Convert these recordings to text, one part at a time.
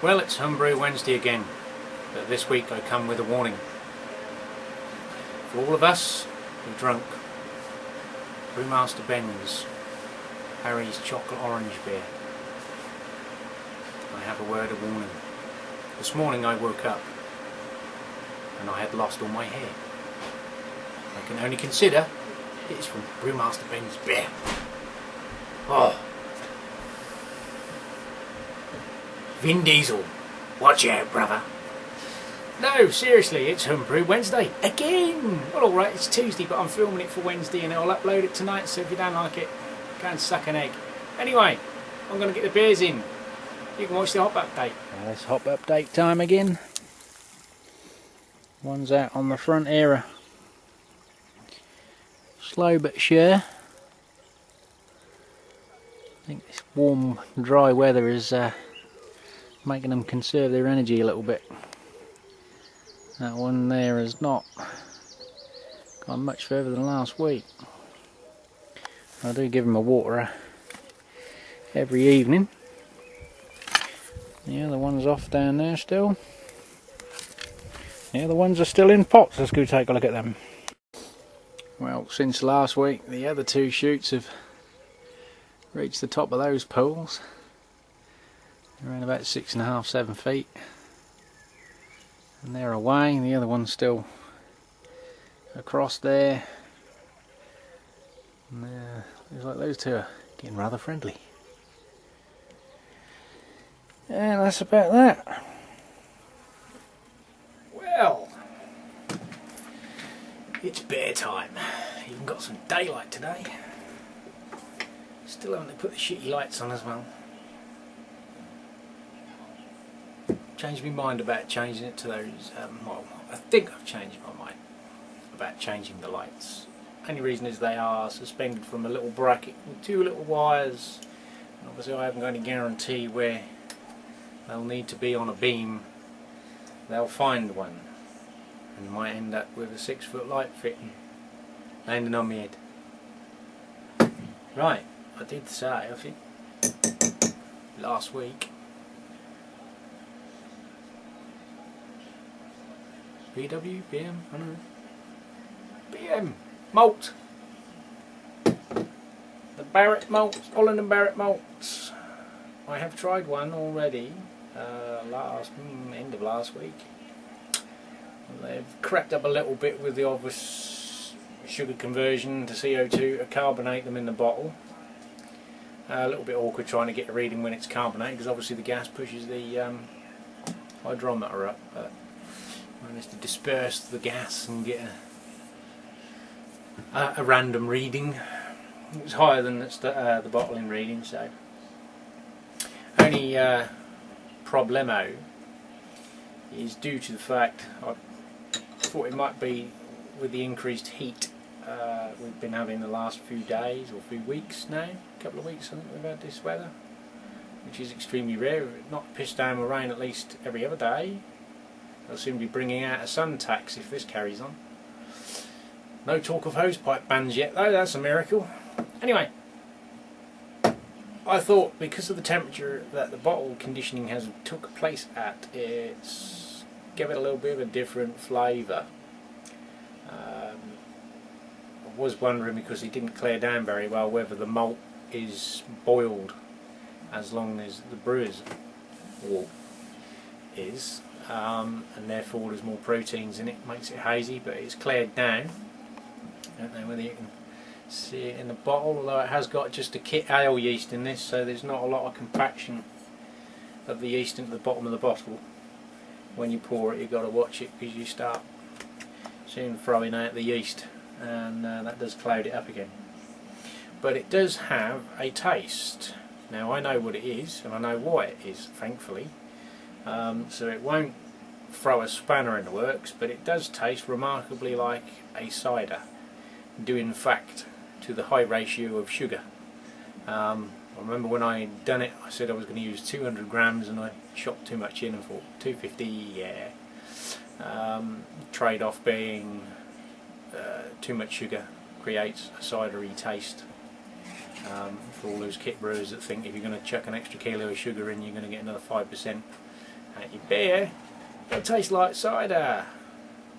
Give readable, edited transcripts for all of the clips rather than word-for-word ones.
Well, it's Brew Wednesday again, but this week I come with a warning. For all of us who drunk Brewmaster Ben's Harry's chocolate orange beer, I have a word of warning. This morning I woke up and I had lost all my hair. I can only consider it's from Brewmaster Ben's beer. Oh. Vin Diesel, watch out, brother. No, seriously, it's Brew Wednesday again. Well, alright, it's Tuesday, but I'm filming it for Wednesday and I'll upload it tonight, so if you don't like it, go and suck an egg. Anyway, I'm going to get the beers in. You can watch the hop update. It's hop update time again. One's out on the front era. Slow but sure. I think this warm, dry weather is making them conserve their energy a little bit. That one there has not gone much further than last week. I do give them a water every evening. The other one's off down there still. The other ones are still in pots. Let's go take a look at them. Well, since last week the other two shoots have reached the top of those pools. Around about 6.5, 7 feet, and they're away. The other one's still across there, and looks like those two are getting rather friendly. And that's about that. Well, it's bear time. Even got some daylight today. Still having to put the shitty lights on as well. Changed my mind about changing it to those, well, I think I've changed my mind about changing the lights. Only reason is they are suspended from a little bracket with two little wires, and obviously I haven't got any guarantee where they'll need to be on a beam. They'll find one and might end up with a 6-foot light fitting landing on my head. Right, I did say, I think last week, BW, BM, I don't know. BM, malt. The Barrett malt, Holland and Barrett malts. I have tried one already, end of last week. They've crept up a little bit with the obvious sugar conversion to CO2 to carbonate them in the bottle. A little bit awkward trying to get a reading when it's carbonated because obviously the gas pushes the hydrometer up. But managed to disperse the gas and get a random reading. It was higher than the bottling reading, so only problemo is due to the fact I thought it might be with the increased heat we've been having the last few days or few weeks now, a couple of weeks I think we've had this weather, which is extremely rare. Not piss down with rain at least every other day. They'll soon be bringing out a sun tax if this carries on. No talk of hosepipe bans yet though, that's a miracle. Anyway, I thought because of the temperature that the bottle conditioning has took place at, it's give it a little bit of a different flavour. I was wondering, because it didn't clear down very well, whether the malt is boiled as long as the brewer's wort is. And therefore there's more proteins in it, makes it hazy, but it's cleared down. I don't know whether you can see it in the bottle, although it has got just a kit ale yeast in this, so there's not a lot of compaction of the yeast into the bottom of the bottle. When you pour it, you've got to watch it because you start soon throwing out the yeast, and that does cloud it up again. But it does have a taste. Now I know what it is, and I know why it is, thankfully. So it won't throw a spanner in the works, but it does taste remarkably like a cider, due in fact to the high ratio of sugar. I remember when I done it, I said I was going to use 200 grams and I chopped too much in and thought 250, yeah. Trade-off being too much sugar creates a cidery taste. For all those kit brewers that think if you're going to chuck an extra kilo of sugar in, you're going to get another 5% at your beer, it'll taste like cider,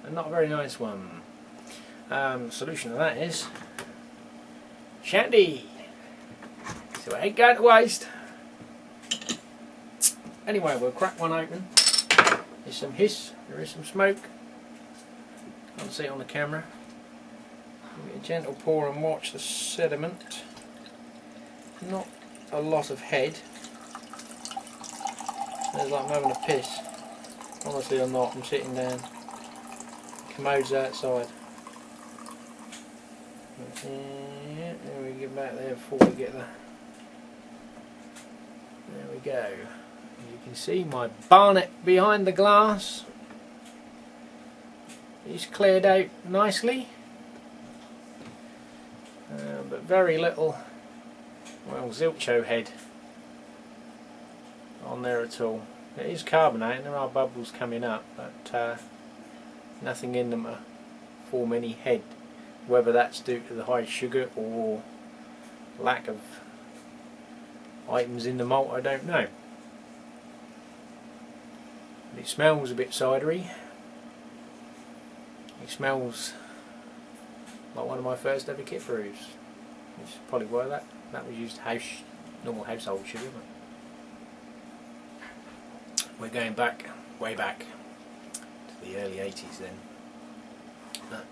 and not a very nice one. Solution to that is shandy, so it ain't going to waste. Anyway, we'll crack one open. There's some hiss, there is some smoke. Can't see it on the camera. Give it a gentle pour and watch the sediment. Not a lot of head. It's like I'm having a piss. Honestly, I'm not. I'm sitting down. Commode's outside. Yeah, there we get back there before we get there. There we go. You can see my barnet behind the glass is cleared out nicely, but very little, well, zilcho head on there at all. It is carbonating, there are bubbles coming up, but nothing in them to form any head. Whether that's due to the high sugar or lack of items in the malt, I don't know. But it smells a bit cidery. It smells like one of my first ever kit brews. Which is probably why that was used normal household sugar. But we're going back, way back to the early 80s then. But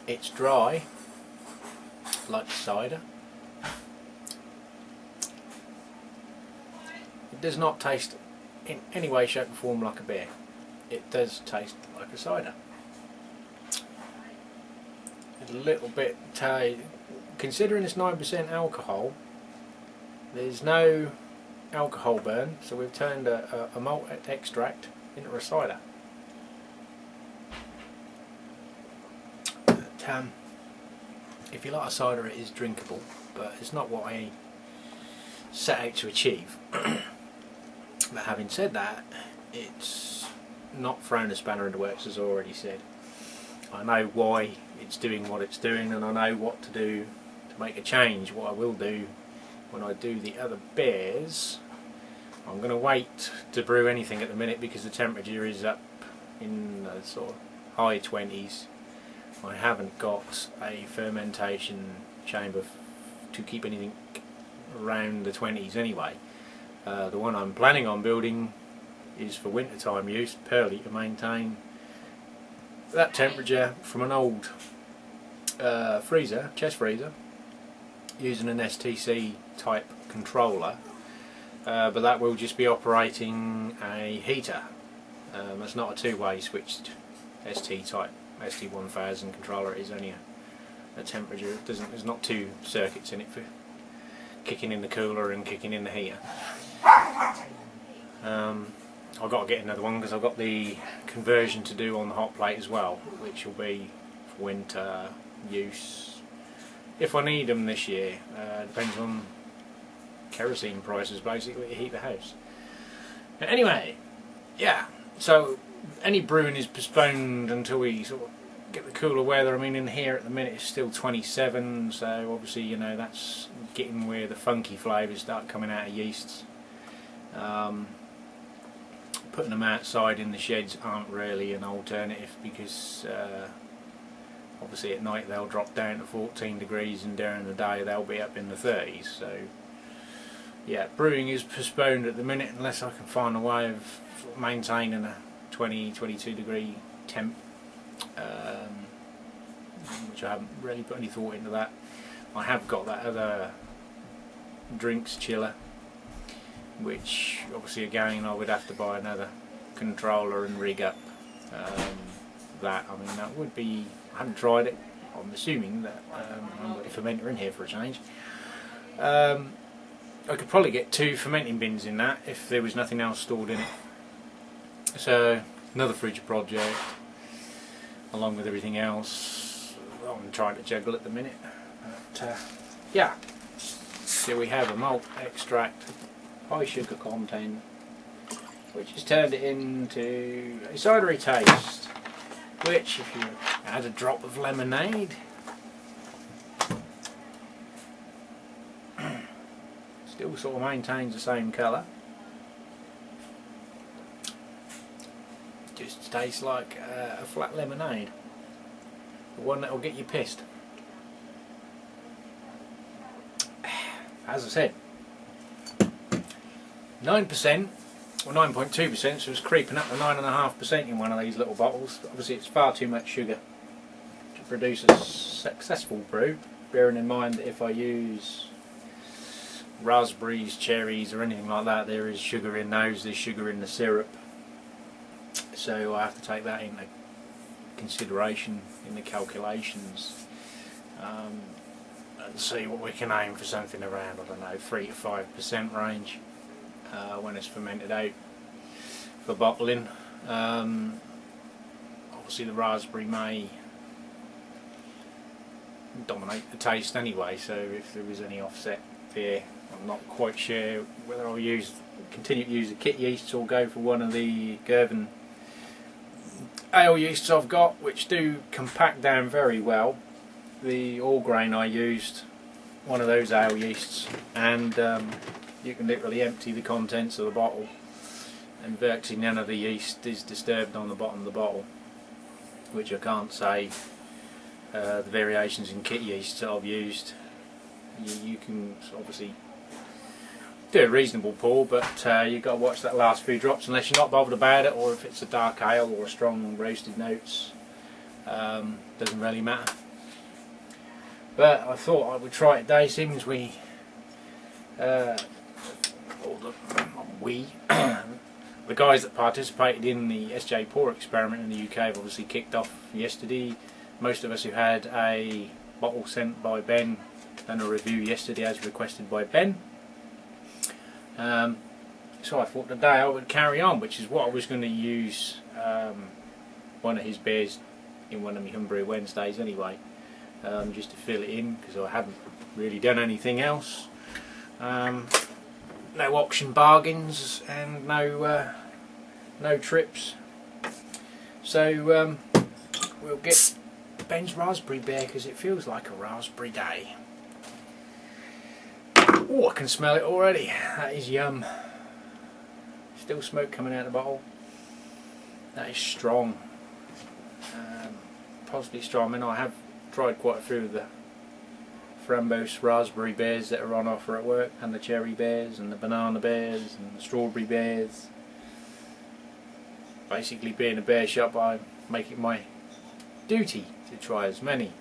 it's dry, like cider. It does not taste in any way, shape or form like a beer. It does taste like a cider. A little bit, considering it's 9% alcohol, there's no alcohol burn, so we've turned a malt extract into a cider. But, if you like a cider, it is drinkable, but it's not what I set out to achieve. But having said that, it's not thrown a spanner in the works, as I already said. I know why it's doing what it's doing, and I know what to do to make a change. What I will do when I do the other beers, I'm going to wait to brew anything at the minute because the temperature is up in the sort of high 20s. I haven't got a fermentation chamber to keep anything around the 20s anyway. The one I'm planning on building is for wintertime use, purely to maintain that temperature from an old freezer, chest freezer, using an STC type controller, but that will just be operating a heater. It's not a two-way switched ST type ST1000 controller. It is only a temperature. There's not two circuits in it for kicking in the cooler and kicking in the heater. I've got to get another one because I've got the conversion to do on the hot plate as well, which will be for winter use if I need them this year. Depends on kerosene prices basically to heat the house. But anyway, yeah, so any brewing is postponed until we sort of get the cooler weather. I mean, in here at the minute it's still 27, so obviously, you know, that's getting where the funky flavours start coming out of yeasts. Putting them outside in the sheds aren't really an alternative because obviously at night they'll drop down to 14 degrees and during the day they'll be up in the 30s. So yeah, brewing is postponed at the minute unless I can find a way of maintaining a 20-22 degree temp, which I haven't really put any thought into that. I have got that other drinks chiller, which obviously again I would have to buy another controller and rig up that. I mean, that would be, I haven't tried it, I'm assuming that I've got a fermenter in here for a change. I could probably get 2 fermenting bins in that if there was nothing else stored in it. So another future project along with everything else I'm trying to juggle at the minute. But yeah, so we have a malt extract, high sugar content, which has turned it into a cidery taste, which if you add a drop of lemonade, still still sort of maintains the same colour. Just tastes like a flat lemonade. The one that will get you pissed. As I said, 9% or 9.2%, so it's creeping up to 9.5% in one of these little bottles. Obviously it's far too much sugar to produce a successful brew, bearing in mind that if I use raspberries, cherries or anything like that, there is sugar in those, there's sugar in the syrup, so I have to take that into consideration in the calculations, and see what we can aim for, something around, I don't know, 3 to 5% range when it's fermented out for bottling. Obviously the raspberry may dominate the taste anyway, so if there is any offset there, I'm not quite sure whether I'll continue to use the kit yeasts or go for one of the Girvan ale yeasts I've got, which do compact down very well. The all grain I used, one of those ale yeasts, and you can literally empty the contents of the bottle and virtually none of the yeast is disturbed on the bottom of the bottle, which I can't say the variations in kit yeasts that I've used. You can obviously do a reasonable pour, but you've got to watch that last few drops unless you're not bothered about it, or if it's a dark ale or a strong roasted notes, doesn't really matter. But I thought I would try it today, seeing as the guys that participated in the SJ Pour experiment in the UK have obviously kicked off yesterday. Most of us who had a bottle sent by Ben done a review yesterday as requested by Ben. So I thought today I would carry on, which is what I was going to use one of his beers in one of my Homebrew Wednesdays anyway, just to fill it in, because I hadn't really done anything else. No auction bargains and no trips, so we'll get Ben's raspberry beer because it feels like a raspberry day. Oh, I can smell it already. That is yum. Still smoke coming out of the bottle. That is strong. Possibly strong. I mean, I have tried quite a few of the framboise raspberry beers that are on offer at work, and the cherry beers and the banana beers and the strawberry beers. Basically, being a beer shop, I make it my duty to try as many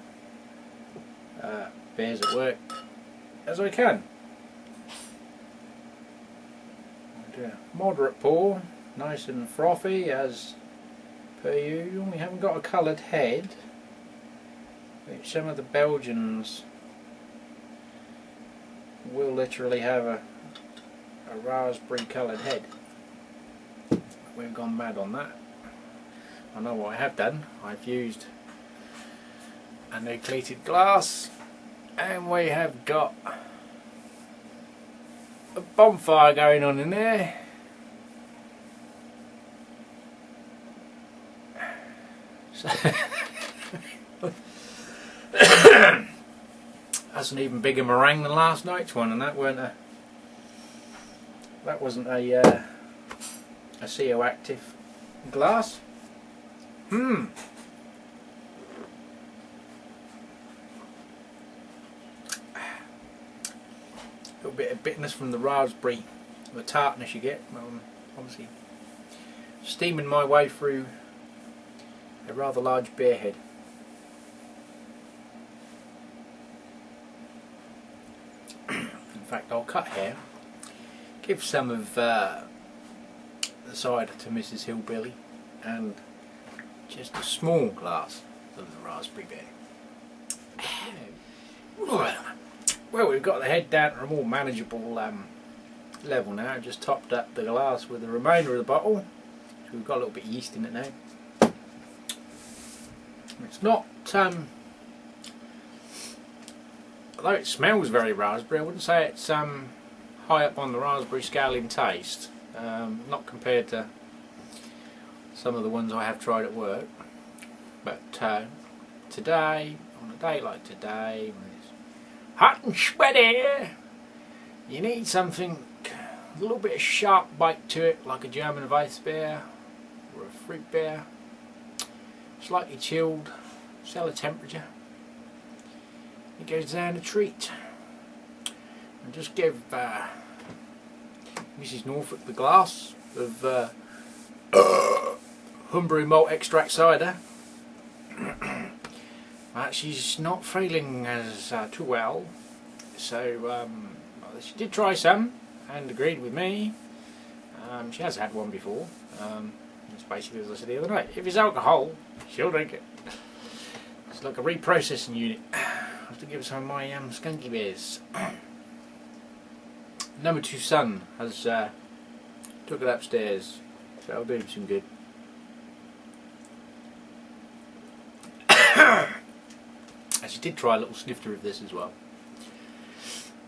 beers at work as I can. Moderate pour, nice and frothy as per usual. We haven't got a coloured head, which some of the Belgians will literally have a raspberry coloured head. We've gone mad on that. I know what I have done. I've used a nucleated glass, and we have got a bonfire going on in there. So that's an even bigger meringue than last night's one, and that wasn't a CO active glass. A little bit of bitterness from the raspberry, the tartness you get. Obviously steaming my way through a rather large beer head. In fact, I'll cut here, give some of the cider to Mrs. Hillbilly, and just a small glass of the raspberry beer. Well, we've got the head down to a more manageable level now. I've just topped up the glass with the remainder of the bottle, so we've got a little bit of yeast in it now. It's not, although it smells very raspberry, I wouldn't say it's high up on the raspberry scale in taste, not compared to some of the ones I have tried at work. But today, on a day like today, when it's hot and sweaty, You need something with a little bit of sharp bite to it, like a German Weiss beer or a fruit beer, slightly chilled, cellar temperature. It goes down a treat. And just give Mrs. Norfolk the glass of Brew malt extract cider. She's not feeling as too well, so she did try some and agreed with me. She has had one before. It's basically as I said the other night. If it's alcohol, she'll drink it. It's like a reprocessing unit. I have to give her some of my skunky beers. Number 2 son has took it upstairs, so I'll do him some good. And she did try a little snifter of this as well,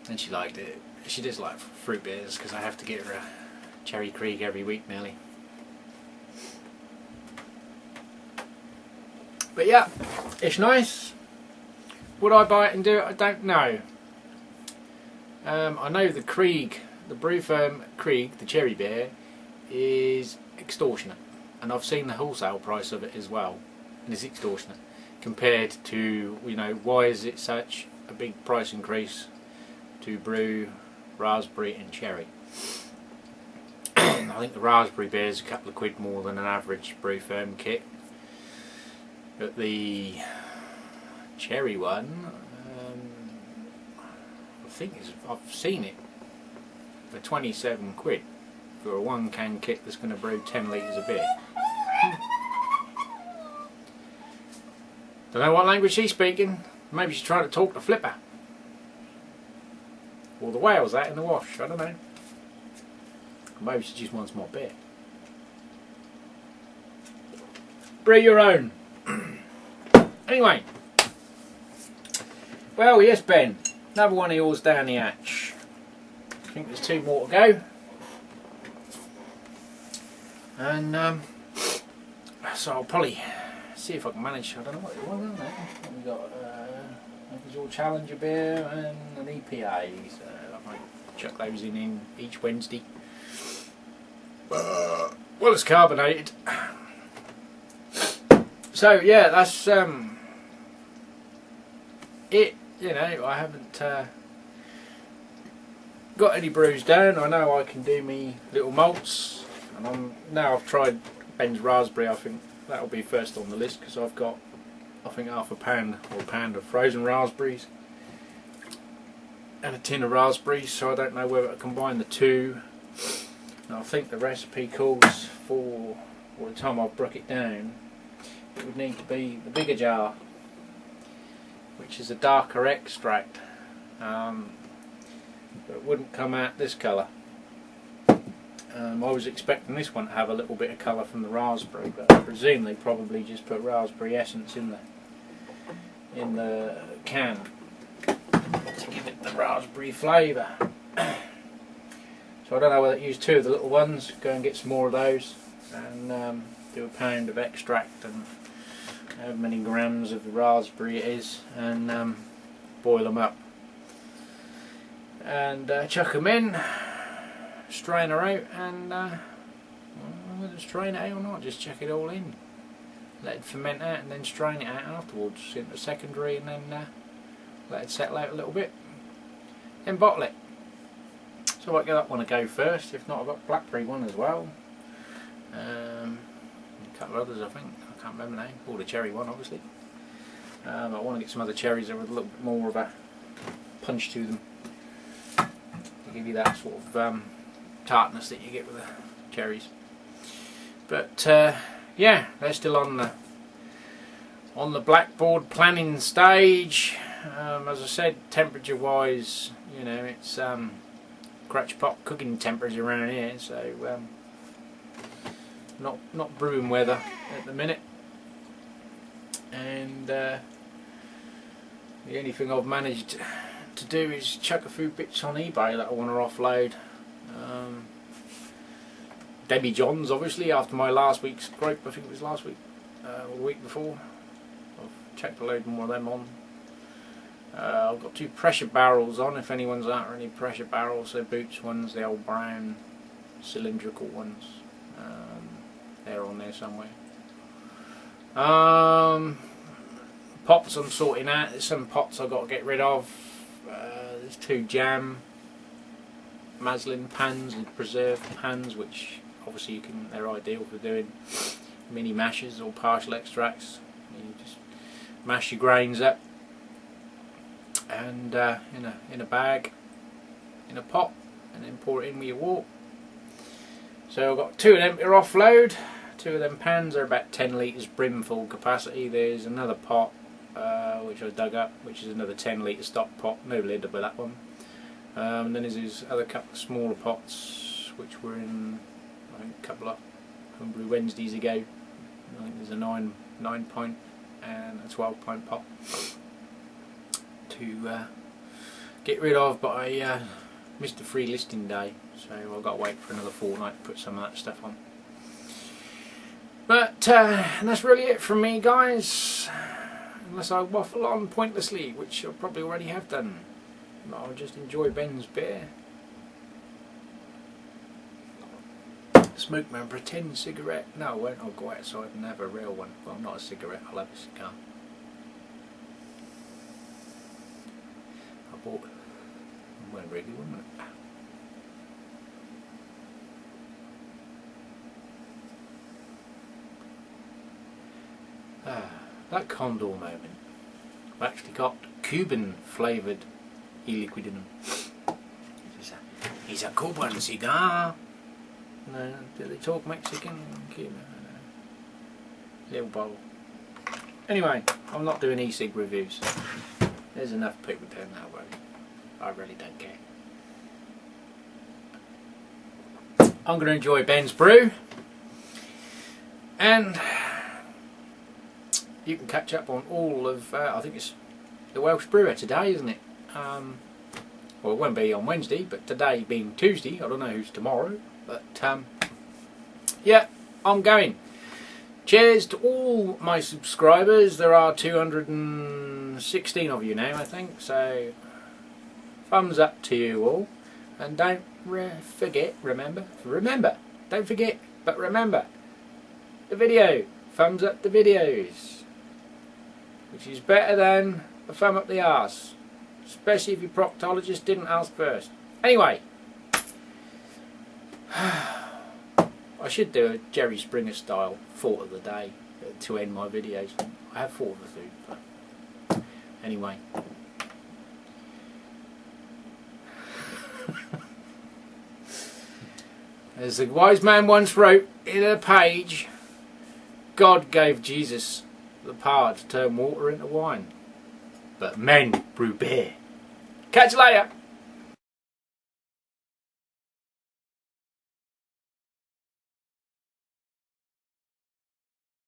and she liked it. She does like fruit beers because I have to get her a Cherry Creek every week nearly. But yeah, it's nice. Would I buy it and do it? I don't know. I know the Krieg, the Brew Firm Krieg, the cherry beer, is extortionate, and I've seen the wholesale price of it as well, and it's extortionate compared to, you know, why is it such a big price increase to brew raspberry and cherry? I think the raspberry beer is a couple of quid more than an average Brew Firm kit, but the cherry one, I think I've seen it for 27 quid for a 1 can kit that's going to brew 10 litres of beer. Don't know what language she's speaking. Maybe she's trying to talk to Flipper. Or the whale's out in the wash, I don't know. Maybe she just wants more beer. Brew your own. Anyway. Well, yes, Ben. Another one of yours down the hatch. I think there's 2 more to go. And so I'll probably see if I can manage. I don't know what it was, isn't it? We've got your Challenger beer and an EPA. So I might chuck those in each Wednesday. Well, it's carbonated. So yeah, that's it. You know, I haven't got any brews down. I know I can do me little malts, and now I've tried Ben's raspberry. I think that'll be first on the list because I've got, I think, half a pound or a pound of frozen raspberries and a tin of raspberries. So I don't know whether to combine the two. And I think the recipe calls for, by the time I brook it down, it would need to be the bigger jar, which is a darker extract, but it wouldn't come out this colour. I was expecting this one to have a little bit of colour from the raspberry, but I presume they probably just put raspberry essence in the can to give it the raspberry flavour. So I don't know whether to use 2 of the little ones, go and get some more of those, and do a pound of extract and how many grams of the raspberry it is, and boil them up and chuck them in, strain her out, and whether strain it out or not, just chuck it all in, let it ferment out, and then strain it out afterwards into secondary, and then let it settle out a little bit, then bottle it. So I might get that one to go first. If not, I've got blackberry one as well. A couple of others, I think. I can't remember now. Or the cherry one, obviously. I want to get some other cherries that with a little bit more of a punch to them, to give you that sort of tartness that you get with the cherries. But yeah, they're still on the blackboard planning stage. As I said, temperature-wise, you know, it's crutch pot cooking temperatures around here, so not brewing weather at the minute. And the only thing I've managed to do is chuck a few bits on eBay that I want to offload. Debbie Johns, obviously, after my last week's gripe, I think it was last week or the week before, I've chucked a load more of them on. I've got 2 pressure barrels on, if anyone's after any pressure barrels. So Boots ones, the old brown cylindrical ones. They're on there somewhere. Pots I'm sorting out. There's some pots I've got to get rid of. There's 2 jam muslin pans and preserved pans, which obviously they're ideal for doing mini mashes or partial extracts. You just mash your grains up and in a bag, in a pot, and then pour it in with your water. So I've got 2 of them to offload. 2 of them pans are about 10 litres brimful capacity. There's another pot which I dug up, which is another 10 litre stock pot. No lid with that one. And then there's these other couple of smaller pots which were in, I think, a couple of Brew Wednesdays ago. I think there's a 9 pint and a 12 pint pot to get rid of, but I missed the free listing day, so I've got to wait for another fortnight to put some of that stuff on. But that's really it from me, guys, unless I waffle on pointlessly, which I probably already have done. But I'll just enjoy Ben's beer, smoke my pretend cigarette. No, I won't. I'll go outside and have a real one. Well, not a cigarette, I'll have a cigar. I bought one really, wasn't it? That Condor moment. I've actually got Cuban flavoured e-liquid in them. He's a Cuban cigar. No, do they talk Mexican? Cuban? Little bowl. Anyway, I'm not doing e-cig reviews. There's enough people doing that way. I really don't care. I'm going to enjoy Ben's brew, and you can catch up on all of, I think it's the Welsh Brewer today, isn't it? Well, it won't be on Wednesday, but today being Tuesday, I don't know who's tomorrow, but yeah, I'm going. Cheers to all my subscribers. There are 216 of you now, I think, so thumbs up to you all, and don't remember, don't forget, but remember the video, thumbs up the videos, which is better than a thumb up the arse, especially if your proctologist didn't ask first. Anyway, I should do a Jerry Springer style thought of the day to end my videos. I have thought of a few, but anyway. As the wise man once wrote in a page, God gave Jesus the power to turn water into wine, but men brew beer. Catch you later.